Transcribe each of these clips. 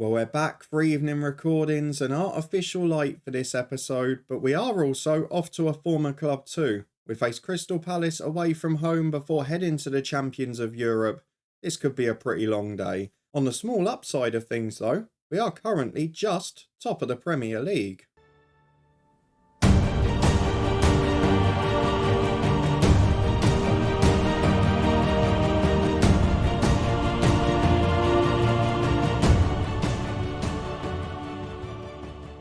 Well, we're back for evening recordings and artificial light for this episode, but we are also off to a former club too. We face Crystal Palace away from home before heading to the Champions of Europe. This could be a pretty long day. On the small upside of things though, we are currently just top of the Premier League.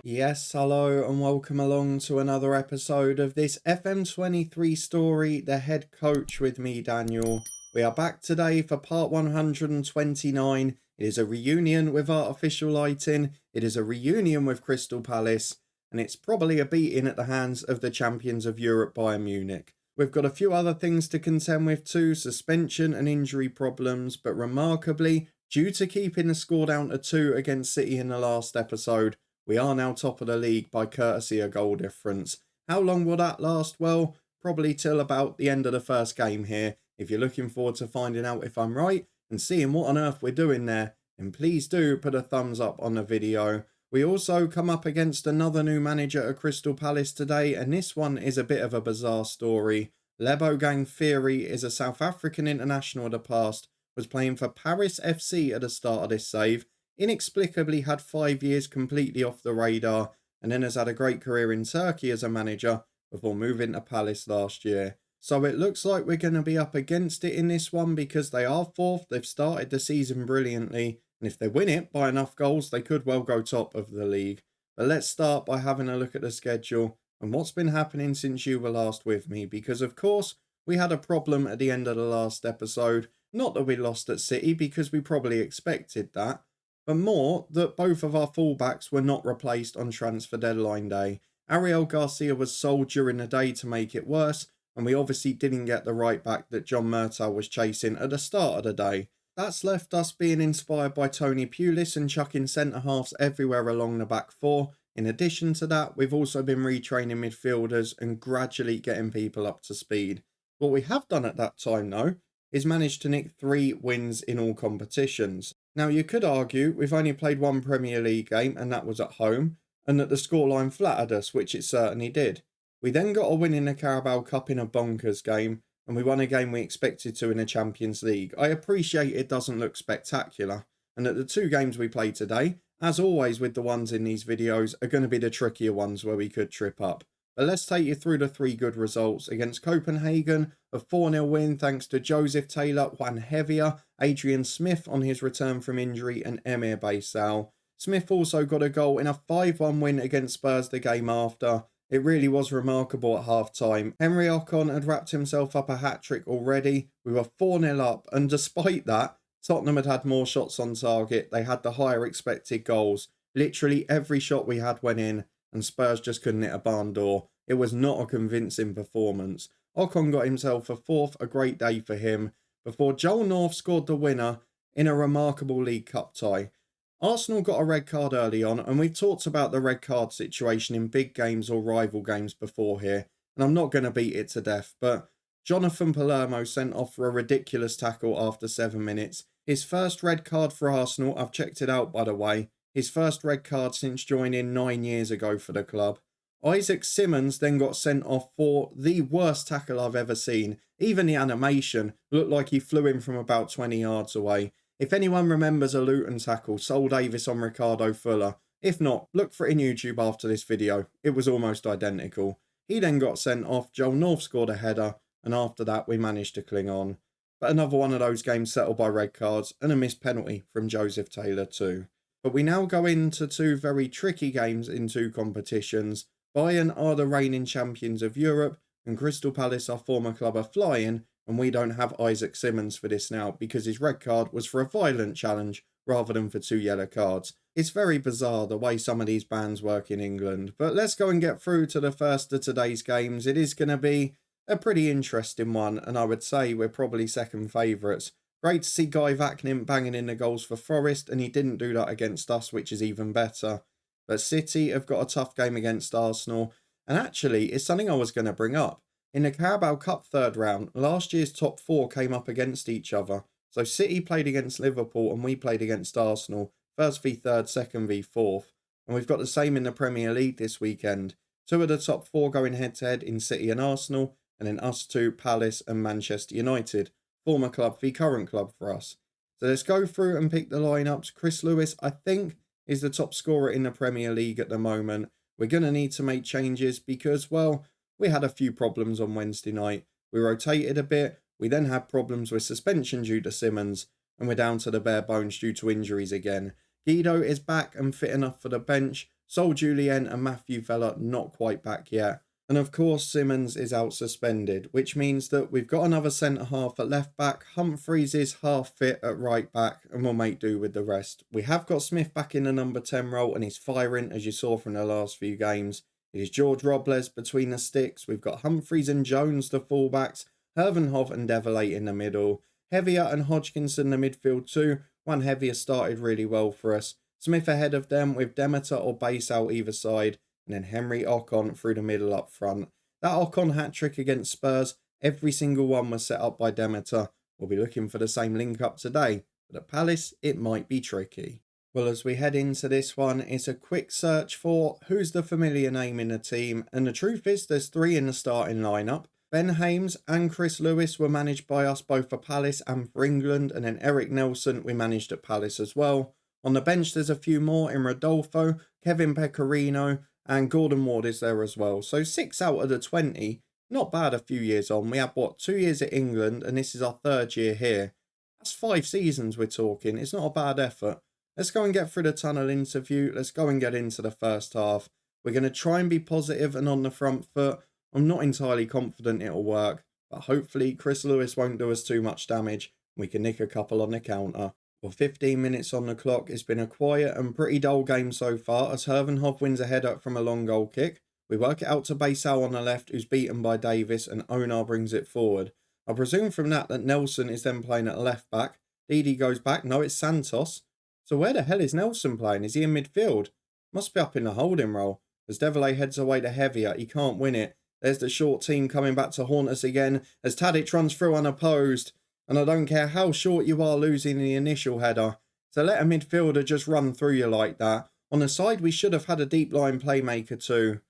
Yes, hello and welcome along to another episode of this FM23 story, The Head Coach with me, Daniel. We are back today for part 129. It is a reunion with artificial lighting. It is a reunion with Crystal Palace. And it's probably a beating at the hands of the champions of Europe, Bayern Munich. We've got a few other things to contend with too, suspension and injury problems. But remarkably, due to keeping the score down to 2 against City in the last episode, we are now top of the league by courtesy of goal difference. How long will that last? Well, probably till about the end of the first game here. If you're looking forward to finding out if I'm right and seeing what on earth we're doing there, then please do put a thumbs up on the video. We also come up against another new manager at Crystal Palace today, and this one is a bit of a bizarre story. Lebogang Theory is a South African international of the past, was playing for Paris FC at the start of this save, inexplicably had 5 years completely off the radar, and then has had a great career in Turkey as a manager before moving to Palace last year. So it looks like we're going to be up against it in this one because they are fourth. They've started the season brilliantly, and if they win it by enough goals, they could well go top of the league. But let's start by having a look at the schedule and what's been happening since you were last with me, because of course we had a problem at the end of the last episode. Not that we lost at City, because we probably expected that, but more that both of our fullbacks were not replaced on transfer deadline day. Ariel Garcia was sold during the day to make it worse, and we obviously didn't get the right back that John Murtaugh was chasing at the start of the day. That's left us being inspired by Tony Pulis and chucking centre-halves everywhere along the back four. In addition to that, we've also been retraining midfielders and gradually getting people up to speed. What we have done at that time though, is managed to nick 3 wins in all competitions. Now, you could argue we've only played 1 Premier League game, and that was at home, and that the scoreline flattered us, which it certainly did. We then got a win in the Carabao Cup in a bonkers game, and we won a game we expected to in the Champions League. I appreciate it doesn't look spectacular, and that the 2 games we played today, as always with the ones in these videos, are going to be the trickier ones where we could trip up. But let's take you through the 3 good results. Against Copenhagen, a 4-0 win thanks to Joseph Taylor, Juan Heavier, Adrian Smith on his return from injury, and Emir Baysal. Smith also got a goal in a 5-1 win against Spurs the game after. It really was remarkable at half-time. Henry Ocon had wrapped himself up a hat-trick already. We were 4-0 up, and despite that, Tottenham had had more shots on target. They had the higher expected goals. Literally every shot we had went in, and Spurs just couldn't hit a barn door. It was not a convincing performance. Ocon got himself a 4th, a great day for him, before Joel North scored the winner in a remarkable League Cup tie. Arsenal got a red card early on, and we've talked about the red card situation in big games or rival games before here, and I'm not going to beat it to death, but Jonathan Palermo sent off for a ridiculous tackle after 7 minutes. His first red card for Arsenal, I've checked it out by the way, his first red card since joining 9 years ago for the club. Isaac Simmons then got sent off for the worst tackle I've ever seen. Even the animation looked like he flew in from about 20 yards away. If anyone remembers a Luton tackle, Sol Davis on Ricardo Fuller. If not, look for it in YouTube after this video. It was almost identical. He then got sent off, Joel North scored a header, and after that we managed to cling on. But another one of those games settled by red cards, and a missed penalty from Joseph Taylor too. But we now go into 2 very tricky games in 2 competitions. Bayern are the reigning champions of Europe, and Crystal Palace, our former club, are flying, and we don't have Isaac Simmons for this now because his red card was for a violent challenge rather than for 2 yellow cards. It's very bizarre the way some of these bans work in England, but let's go and get through to the first of today's games. It is going to be a pretty interesting one, and I would say we're probably second favourites. Great to see Guy Vaknin banging in the goals for Forest, and he didn't do that against us, which is even better. But City have got a tough game against Arsenal, and actually it's something I was going to bring up. In the Carabao Cup 3rd round, last year's top 4 came up against each other. So City played against Liverpool and we played against Arsenal. first v third, second v fourth. And we've got the same in the Premier League this weekend. 2 of the top 4 going head-to-head in City and Arsenal, and then us 2, Palace and Manchester United. Former club v current club for us. So let's go through and pick the lineups. Chris Lewis, I think, is the top scorer in the Premier League at the moment. We're going to need to make changes because, well, we had a few problems on Wednesday night. We rotated a bit. We then had problems with suspension due to Simmons, and we're down to the bare bones due to injuries again. Guido is back and fit enough for the bench. Sol Julien and Matthew Vella not quite back yet. And of course, Simmons is out suspended, which means that we've got another centre-half at left-back. Humphreys is half fit at right-back, and we'll make do with the rest. We have got Smith back in the number 10 role, and he's firing, as you saw from the last few games. It is George Robles between the sticks. We've got Humphreys and Jones, the fullbacks. Hervenhoff and Develate in the middle. Heavier and Hodgkinson the midfield too. One Heavier started really well for us. Smith ahead of them with Demeter or Base out either side. And then Henry Ocon through the middle up front. That Ocon hat-trick against Spurs, every single one was set up by Demeter. We'll be looking for the same link-up today. But at Palace, it might be tricky. Well, as we head into this one, it's a quick search for who's the familiar name in the team. And the truth is, there's 3 in the starting lineup. Ben Hames and Chris Lewis were managed by us both for Palace and for England. And then Eric Nelson we managed at Palace as well. On the bench, there's a few more in Rodolfo, Kevin Pecorino, and Gordon Ward is there as well. So 6 out of the 20, not bad a few years on. We had, 2 years at England, and this is our 3rd year here. That's 5 seasons we're talking. It's not a bad effort. Let's go and get through the tunnel interview. Let's go and get into the first half. We're going to try and be positive and on the front foot. I'm not entirely confident it'll work, but hopefully Chris Lewis won't do us too much damage. We can nick a couple on the counter. Well, 15 minutes on the clock. It's been a quiet and pretty dull game so far as Hervenhoff wins a header from a long goal kick. We work it out to Baysal on the left, who's beaten by Davis, and Onar brings it forward. I presume from that Nelson is then playing at left back. Didi goes back. No, it's Santos. So where the hell is Nelson playing? Is he in midfield? Must be up in the holding role. As Develay heads away to Heavier, he can't win it. There's the short team coming back to haunt us again as Tadic runs through unopposed. And I don't care how short you are losing the initial header. To let a midfielder just run through you like that. On the side, we should have had a deep line playmaker too.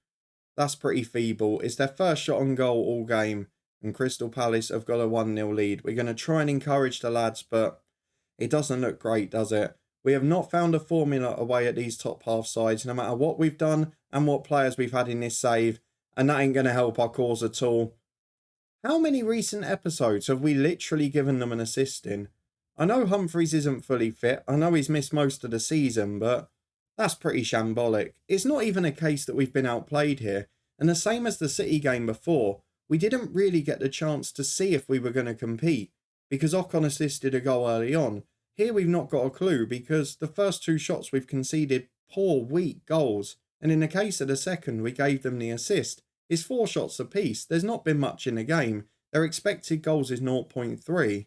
That's pretty feeble. It's their first shot on goal all game. And Crystal Palace have got a 1-0 lead. We're going to try and encourage the lads, but it doesn't look great, does it? We have not found a formula away at these top half sides, no matter what we've done and what players we've had in this save. And that ain't going to help our cause at all. How many recent episodes have we literally given them an assist in? I know Humphreys isn't fully fit. I know he's missed most of the season, but that's pretty shambolic. It's not even a case that we've been outplayed here. And the same as the City game before, we didn't really get the chance to see if we were going to compete because Ocon assisted a goal early on. Here we've not got a clue because the first 2 shots we've conceded poor, weak goals. And in the case of the second, we gave them the assist. It's 4 shots apiece. There's not been much in the game. Their expected goals is 0.3.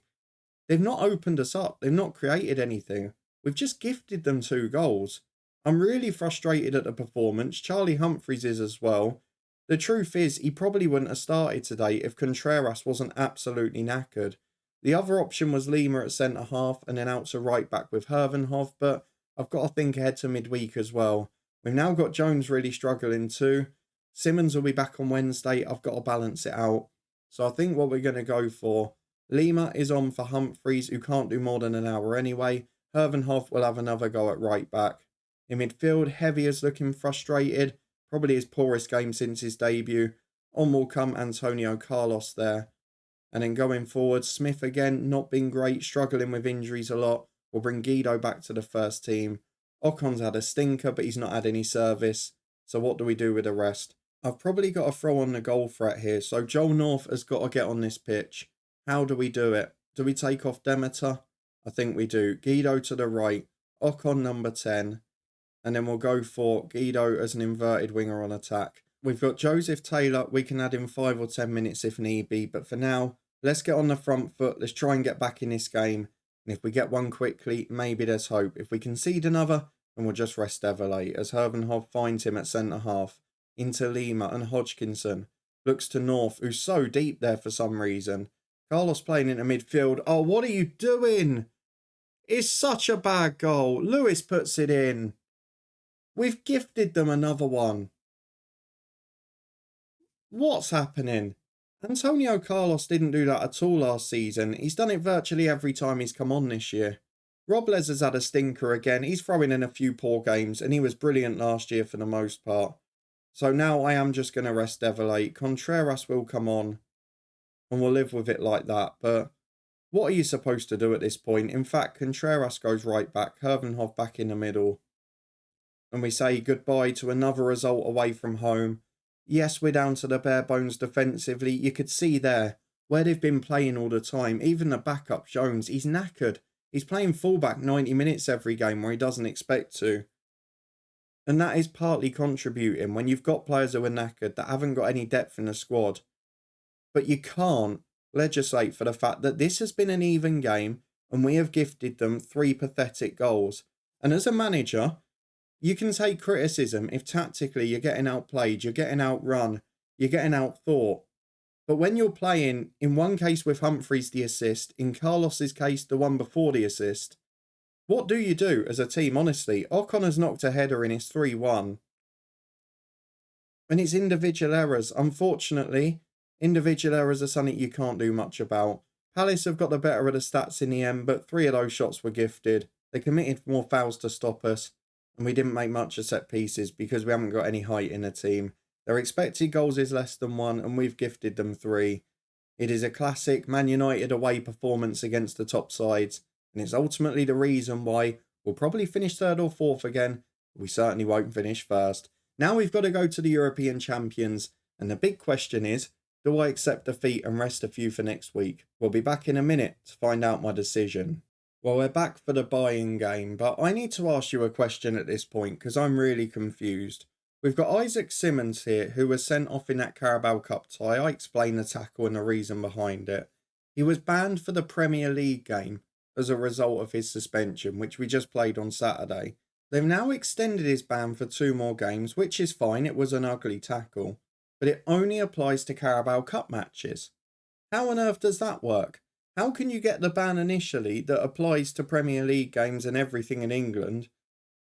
They've not opened us up. They've not created anything. We've just gifted them 2 goals. I'm really frustrated at the performance. Charlie Humphreys is as well. The truth is, he probably wouldn't have started today if Contreras wasn't absolutely knackered. The other option was Lima at centre-half and then out to right-back with Hervenhoff, but I've got to think ahead to midweek as well. We've now got Jones really struggling too. Simmons will be back on Wednesday. I've got to balance it out. So I think what we're going to go for, Lima is on for Humphreys, who can't do more than an hour anyway. Hervenhoff will have another go at right back. In midfield, Heavier's looking frustrated. Probably his poorest game since his debut. On will come Antonio Carlos there. And then going forward, Smith again, not been great, struggling with injuries a lot. We'll bring Guido back to the first team. Ocon's had a stinker, but he's not had any service. So what do we do with the rest? I've probably got to throw on the goal threat here. So Joel North has got to get on this pitch. How do we do it? Do we take off Demeter? I think we do. Guido to the right. Ocon number 10. And then we'll go for Guido as an inverted winger on attack. We've got Joseph Taylor. We can add in 5 or 10 minutes if need be. But for now, let's get on the front foot. Let's try and get back in this game. And if we get one quickly, maybe there's hope. If we concede another, then we'll just rest Deverley as Hervenhoff finds him at centre-half. Into Lima and Hodgkinson. Looks to North, who's so deep there for some reason. Carlos playing into midfield. Oh, what are you doing? It's such a bad goal. Lewis puts it in. We've gifted them another one. What's happening? Antonio Carlos didn't do that at all last season. He's done it virtually every time he's come on this year. Robles has had a stinker again. He's throwing in a few poor games, and he was brilliant last year for the most part. So now I am just going to rest Devilate. Contreras will come on, and we'll live with it like that. But what are you supposed to do at this point? In fact, Contreras goes right back, Hervenhoff back in the middle. And we say goodbye to another result away from home. Yes, we're down to the bare bones defensively. You could see there where they've been playing all the time. Even the backup, Jones, he's knackered. He's playing fullback 90 minutes every game where he doesn't expect to. And that is partly contributing when you've got players who are knackered that haven't got any depth in the squad. But you can't legislate for the fact that this has been an even game and we have gifted them 3 pathetic goals. And as a manager, you can take criticism if tactically you're getting outplayed, you're getting outrun, you're getting outthought. But when you're playing, in one case with Humphreys the assist, in Carlos's case the one before the assist, what do you do as a team, honestly? O'Connor's knocked a header in his 3-1. And it's individual errors. Unfortunately, individual errors are something you can't do much about. Palace have got the better of the stats in the end, but 3 of those shots were gifted. They committed more fouls to stop us, and we didn't make much of set pieces because we haven't got any height in the team. Their expected goals is less than 1, and we've gifted them 3. It is a classic Man United away performance against the top sides, and it's ultimately the reason why we'll probably finish 3rd or 4th again. We certainly won't finish 1st. Now we've got to go to the European champions, and the big question is, do I accept defeat and rest a few for next week? We'll be back in a minute to find out my decision. Well, we're back for the Bayern game, but I need to ask you a question at this point because I'm really confused. We've got Isaac Simmons here, who was sent off in that Carabao Cup tie. I explained the tackle and the reason behind it. He was banned for the Premier League game as a result of his suspension, which we just played on Saturday. They've now extended his ban for 2 more games, which is fine. It was an ugly tackle, but it only applies to Carabao Cup matches. How on earth does that work? How can you get the ban initially that applies to Premier League games and everything in England,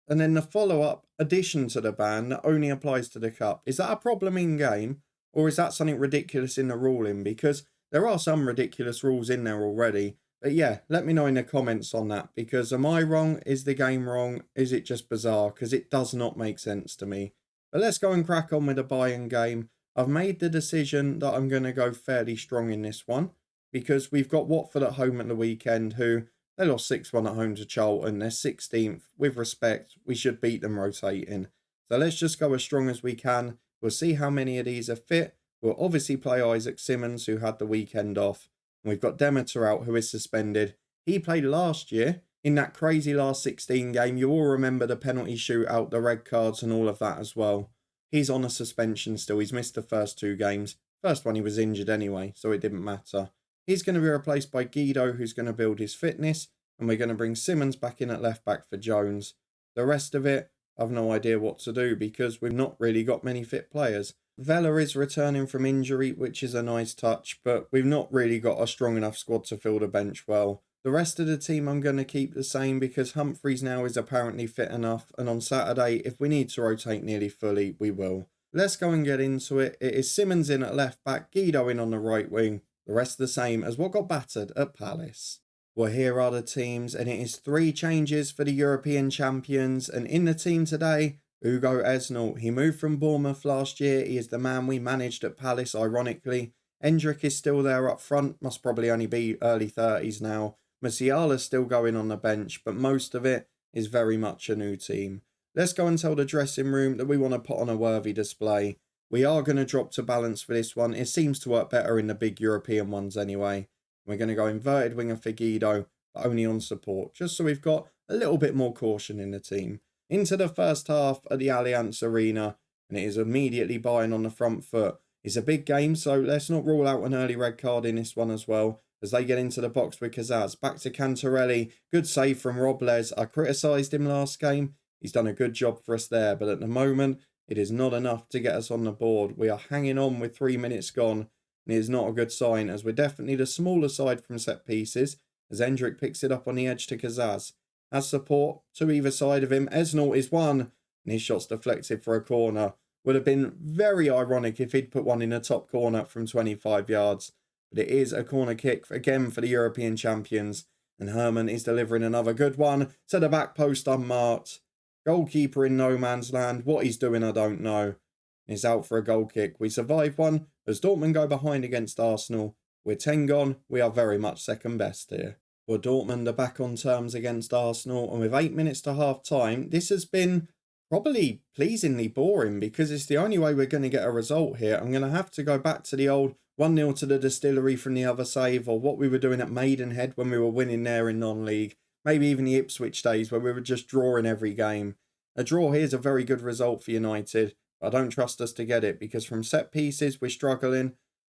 and then the follow-up addition to the ban that only applies to the Cup? Is that a problem in-game, or is that something ridiculous in the ruling? Because there are some ridiculous rules in there already. But yeah, let me know in the comments on that, because am I wrong? Is the game wrong? Is it just bizarre? Because it does not make sense to me. But let's go and crack on with the Bayern game. I've made the decision that I'm going to go fairly strong in this one, because we've got Watford at home at the weekend, who they lost 6-1 at home to Charlton. They're 16th. With respect, we should beat them rotating. So let's just go as strong as we can. We'll see how many of these are fit. We'll obviously play Isaac Simmons, who had the weekend off. And we've got Demeter out, who is suspended. He played last year in that crazy last 16 game. You all remember the penalty shootout, the red cards and all of that as well. He's on a suspension still. He's missed the first 2 games. First one he was injured anyway, so it didn't matter. He's going to be replaced by Guido, who's going to build his fitness. And we're going to bring Simmons back in at left back for Jones. The rest of it, I've no idea what to do because we've not really got many fit players. Vela is returning from injury, which is a nice touch, but we've not really got a strong enough squad to fill the bench well. The rest of the team I'm going to keep the same because Humphreys now is apparently fit enough, and on Saturday, if we need to rotate nearly fully, we will. Let's go and get into it. It is Simmons in at left back, Guido in on the right wing. The rest the same as what got battered at Palace. Well, here are the teams, and it is 3 changes for the European champions, and in the team today, Ugo Esnalt. He moved from Bournemouth last year. He is the man we managed at Palace, ironically. Endrick is still there up front, must probably only be early 30s now. Musiala's still going on the bench, but most of it is very much a new team. Let's go and tell the dressing room that we want to put on a worthy display. We are going to drop to balance for this one. It seems to work better in the big European ones anyway. We're going to go inverted winger for Guido, but only on support, just so we've got a little bit more caution in the team. Into the first half at the Allianz Arena, and it is immediately Bayern on the front foot. It's a big game, so let's not rule out an early red card in this one as well, as they get into the box with Kazaz. Back to Cantarelli. Good save from Robles. I criticised him last game. He's done a good job for us there, but at the moment, it is not enough to get us on the board. We are hanging on with 3 minutes gone, and it is not a good sign, as we're definitely the smaller side from set pieces, as Endrick picks it up on the edge to Kazaz. As support to either side of him, Esnalt is one, and his shot's deflected for a corner. Would have been very ironic if he'd put one in the top corner from 25 yards. But it is a corner kick again for the European champions, and Herman is delivering another good one to the back post unmarked. Goalkeeper in no man's land. What he's doing, I don't know. He's out for a goal kick. We survive one as Dortmund go behind against Arsenal. We're 10 gone. We are very much second best here. Well, Dortmund are back on terms against Arsenal, and with 8 minutes to half time, this has been probably pleasingly boring because it's the only way we're going to get a result here. I'm going to have to go back to the old 1-0 to the Distillery from the other save, or what we were doing at Maidenhead when we were winning there in non-league. Maybe even the Ipswich days where we were just drawing every game. A draw here is a very good result for United, but I don't trust us to get it because from set pieces we're struggling.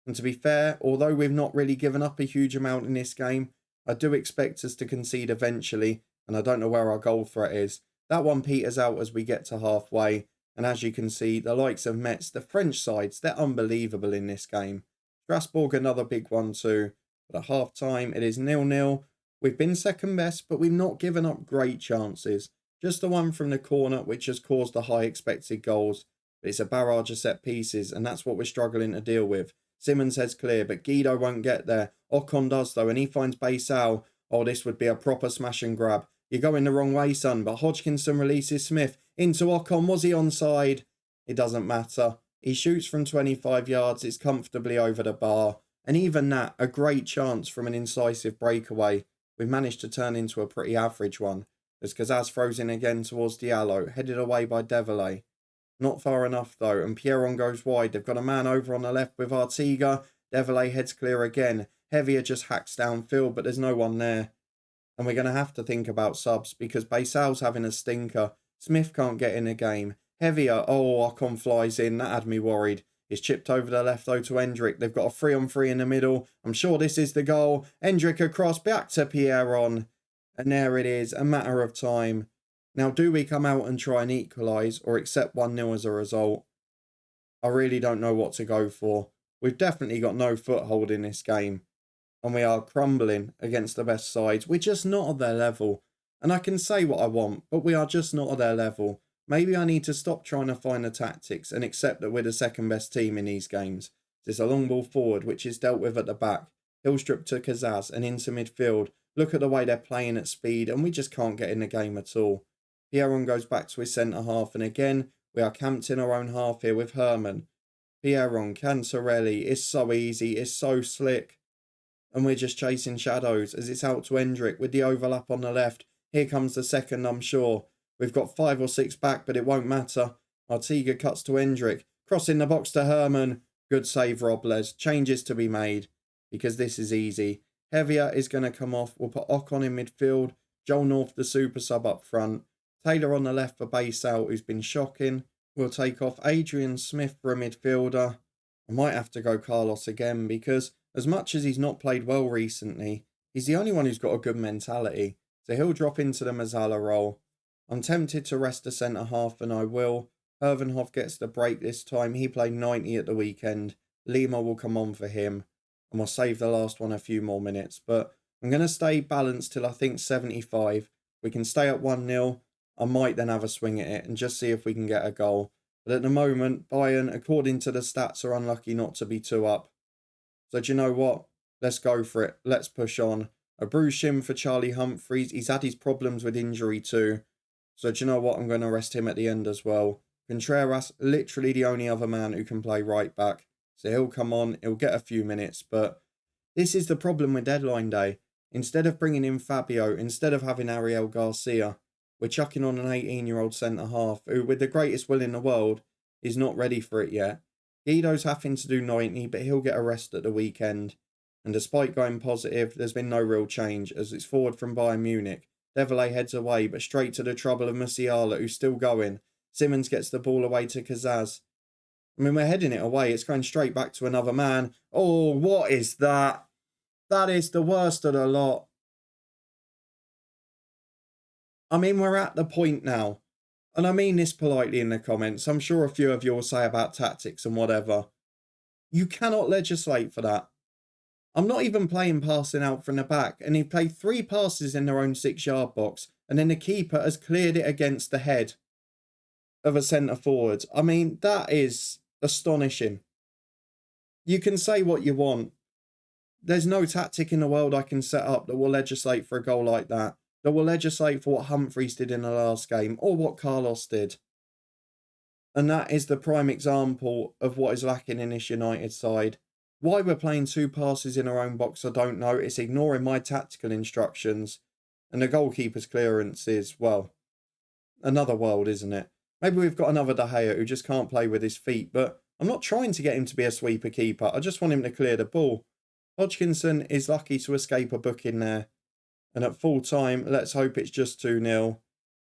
And to be fair, although we've not really given up a huge amount in this game, I do expect us to concede eventually, and I don't know where our goal threat is. That one peters out as we get to halfway, and as you can see, the likes of Metz, the French sides, they're unbelievable in this game. Strasbourg, another big one too. But at half-time, it is 0-0. We've been second best, but we've not given up great chances. Just the one from the corner, which has caused the high expected goals. But it's a barrage of set pieces, and that's what we're struggling to deal with. Simmons heads clear, but Guido won't get there. Ocon does though, and he finds Baysal. Oh, this would be a proper smash and grab. You're going the wrong way, son, but Hodgkinson releases Smith into Ocon. Was he onside? It doesn't matter. He shoots from 25 yards. It's comfortably over the bar. And even that, a great chance from an incisive breakaway. We've managed to turn into a pretty average one. As Kazaz throws in again towards Diallo, headed away by Develay. Not far enough though, and Pierron goes wide. They've got a man over on the left with Artiga. Develay heads clear again. Heavier just hacks downfield, but there's no one there. And we're going to have to think about subs because Baysal's having a stinker. Smith can't get in a game. Heavier, oh, Ocon flies in. That had me worried. It's chipped over the left though to Endrick. They've got a 3-on-3 in the middle. I'm sure this is the goal. Endrick across, back to Pierron. And there it is, a matter of time. Now, do we come out and try and equalise or accept 1-0 as a result? I really don't know what to go for. We've definitely got no foothold in this game. And we are crumbling against the best sides. We're just not at their level. And I can say what I want, but we are just not at their level. Maybe I need to stop trying to find the tactics and accept that we're the second best team in these games. There's a long ball forward, which is dealt with at the back. Hillstrip to Kazaz and into midfield. Look at the way they're playing at speed, and we just can't get in the game at all. Pierron goes back to his centre-half, and again, we are camped in our own half here with Herman. Pierron, Cantarelli, it's so easy, it's so slick. And we're just chasing shadows as it's out to Endrick with the overlap on the left. Here comes the second, I'm sure. We've got 5 or 6 back, but it won't matter. Artiga cuts to Endrick. Crossing the box to Herman. Good save, Robles. Changes to be made because this is easy. Heavier is going to come off. We'll put Ocon in midfield. Joel North, the super sub up front. Taylor on the left for Baysal, who's been shocking. We'll take off Adrian Smith for a midfielder. I might have to go Carlos again because as much as he's not played well recently, he's the only one who's got a good mentality. So he'll drop into the Mazzala role. I'm tempted to rest the centre-half, and I will. Hervenhoff gets the break this time. He played 90 at the weekend. Lima will come on for him. And we'll save the last one a few more minutes. But I'm going to stay balanced till I think 75. We can stay at 1-0. I might then have a swing at it and just see if we can get a goal. But at the moment, Bayern, according to the stats, are unlucky not to be 2 up. So do you know what? Let's go for it. Let's push on. A bruised shin for Charlie Humphreys. He's had his problems with injury too. So do you know what? I'm going to rest him at the end as well. Contreras, literally the only other man who can play right back. So he'll come on. He'll get a few minutes. But this is the problem with deadline day. Instead of bringing in Fabio, instead of having Ariel Garcia, we're chucking on an 18-year-old centre-half who, with the greatest will in the world, is not ready for it yet. Guido's having to do 90, but he'll get a rest at the weekend. And despite going positive, there's been no real change as it's forward from Bayern Munich. Develay heads away, but straight to the trouble of Musiala, who's still going. Simmons gets the ball away to Kazaz. I mean, we're heading it away. It's going straight back to another man. Oh, what is that? That is the worst of the lot. I mean, we're at the point now. And I mean this politely in the comments. I'm sure a few of you will say about tactics and whatever. You cannot legislate for that. I'm not even playing passing out from the back, and he played 3 passes in their own 6-yard box, and then the keeper has cleared it against the head of a centre forward. I mean, that is astonishing. You can say what you want. There's no tactic in the world I can set up that will legislate for a goal like that will legislate for what Humphreys did in the last game, or what Carlos did. And that is the prime example of what is lacking in this United side. Why we're playing 2 passes in our own box, I don't know. It's ignoring my tactical instructions. And the goalkeeper's clearance is, well, another world, isn't it? Maybe we've got another De Gea who just can't play with his feet, but I'm not trying to get him to be a sweeper keeper. I just want him to clear the ball. Hodgkinson is lucky to escape a booking there. And at full time, let's hope it's just 2-0.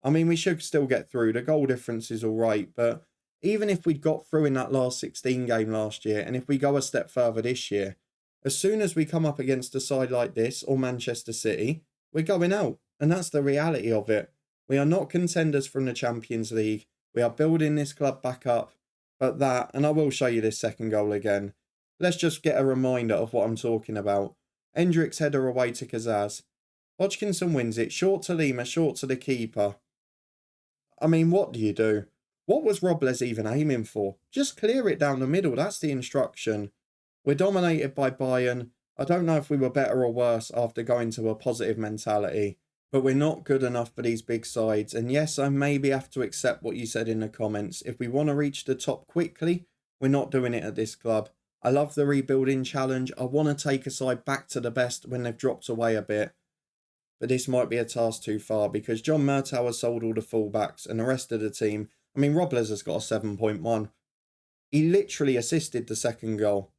I mean, we should still get through. The goal difference is all right, but even if we'd got through in that last 16 game last year, and if we go a step further this year, as soon as we come up against a side like this, or Manchester City, we're going out. And that's the reality of it. We are not contenders from the Champions League. We are building this club back up. But that, and I will show you this second goal again. Let's just get a reminder of what I'm talking about. Hendrick's header away to Kazaz. Hodgkinson wins it, short to Lima, short to the keeper. I mean, what do you do? What was Robles even aiming for? Just clear it down the middle, that's the instruction. We're dominated by Bayern. I don't know if we were better or worse after going to a positive mentality. But we're not good enough for these big sides. And yes, I maybe have to accept what you said in the comments. If we want to reach the top quickly, we're not doing it at this club. I love the rebuilding challenge. I want to take a side back to the best when they've dropped away a bit. But this might be a task too far because John Murtow has sold all the fullbacks and the rest of the team. I mean, Robles has got a 7.1. He literally assisted the second goal.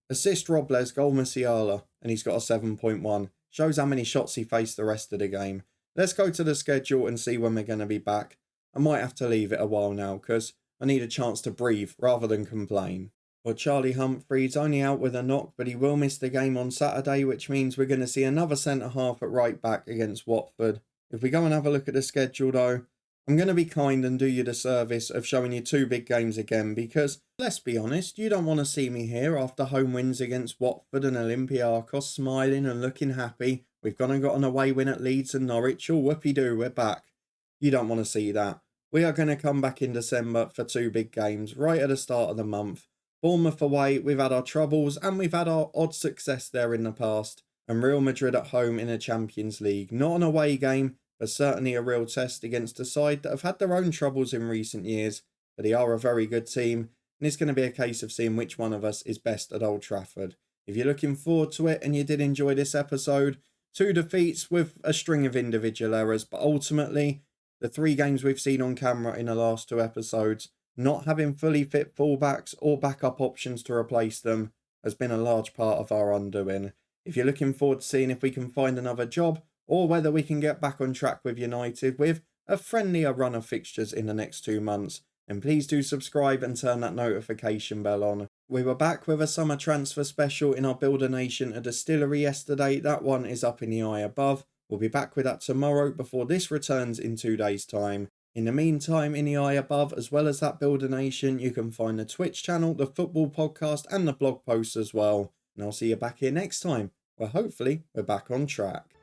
Assist Robles, goal Musiala, and he's got a 7.1. Shows how many shots he faced the rest of the game. Let's go to the schedule and see when we're going to be back. I might have to leave it a while now because I need a chance to breathe rather than complain. Well, Charlie Humphreys only out with a knock, but he will miss the game on Saturday, which means we're going to see another centre-half at right back against Watford. If we go and have a look at the schedule though, I'm going to be kind and do you the service of showing you 2 big games again because, let's be honest, you don't want to see me here after home wins against Watford and Olympiacos smiling and looking happy. We've gone and got an away win at Leeds and Norwich. Oh, whoopie-doo, we're back. You don't want to see that. We are going to come back in December for 2 big games right at the start of the month. Bournemouth away, we've had our troubles and we've had our odd success there in the past. And Real Madrid at home in a Champions League. Not an away game, but certainly a real test against a side that have had their own troubles in recent years. But they are a very good team. And it's going to be a case of seeing which one of us is best at Old Trafford. If you're looking forward to it and you did enjoy this episode, 2 defeats with a string of individual errors. But ultimately, the 3 games we've seen on camera in the last 2 episodes, not having fully fit fullbacks or backup options to replace them has been a large part of our undoing. If you're looking forward to seeing if we can find another job or whether we can get back on track with United with a friendlier run of fixtures in the next 2 months, then please do subscribe and turn that notification bell on. We were back with a summer transfer special in our Builder Nation at Distillery yesterday. That one is up in the eye above. We'll be back with that tomorrow before this returns in 2 days' time. In the meantime, in the eye above, as well as that Builder Nation, you can find the Twitch channel, the football podcast, and the blog posts as well. And I'll see you back here next time, where hopefully we're back on track.